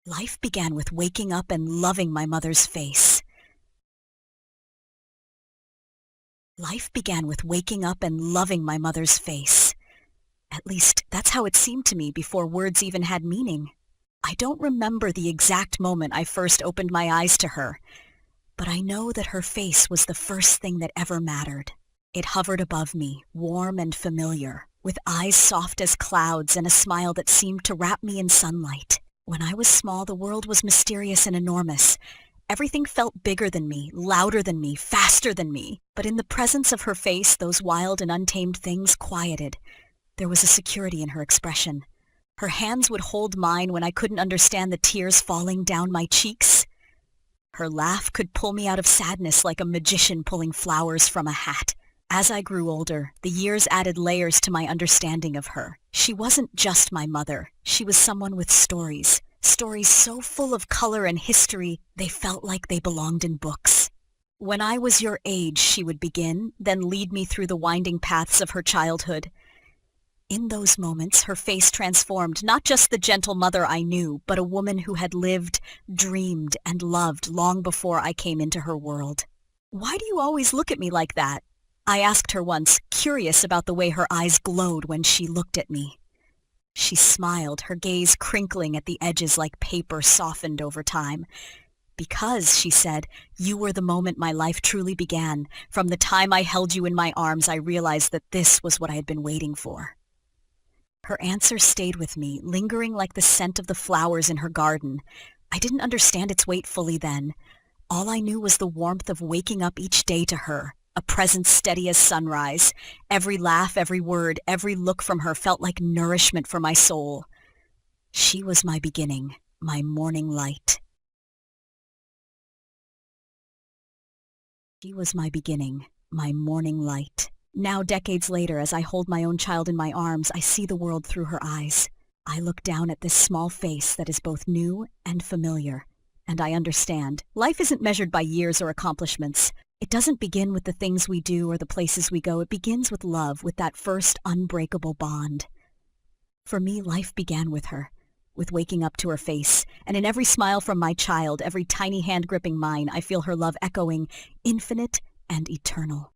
Life began with waking up and loving my mother's face. Life began with waking up and loving my mother's face. At least, that's how it seemed to me before words even had meaning. I don't remember the exact moment I first opened my eyes to her, but I know that her face was the first thing that ever mattered. It hovered above me, warm and familiar, with eyes soft as clouds and a smile that seemed to wrap me in sunlight. When I was small, the world was mysterious and enormous. Everything felt bigger than me, louder than me, faster than me. But in the presence of her face, those wild and untamed things quieted. There was a security in her expression. Her hands would hold mine when I couldn't understand the tears falling down my cheeks. Her laugh could pull me out of sadness like a magician pulling flowers from a hat. As I grew older, the years added layers to my understanding of her. She wasn't just my mother. She was someone with stories. Stories so full of color and history, they felt like they belonged in books. "When I was your age," she would begin, then lead me through the winding paths of her childhood. In those moments, her face transformed, not just the gentle mother I knew, but a woman who had lived, dreamed, and loved long before I came into her world. "Why do you always look at me like that?" I asked her once, curious about the way her eyes glowed when she looked at me. She smiled, her gaze crinkling at the edges like paper softened over time. "Because," she said, "you were the moment my life truly began. From the time I held you in my arms, I realized that this was what I had been waiting for." Her answer stayed with me, lingering like the scent of the flowers in her garden. I didn't understand its weight fully then. All I knew was the warmth of waking up each day to her, a presence steady as sunrise. Every laugh, every word, every look from her felt like nourishment for my soul. She was my beginning, my morning light. She was my beginning, my morning light. Now, decades later, as I hold my own child in my arms, I see the world through her eyes. I look down at this small face that is both new and familiar, and I understand. Life isn't measured by years or accomplishments. It doesn't begin with the things we do or the places we go. It begins with love, with that first unbreakable bond. For me, life began with her, with waking up to her face, and in every smile from my child, every tiny hand gripping mine, I feel her love echoing, infinite and eternal.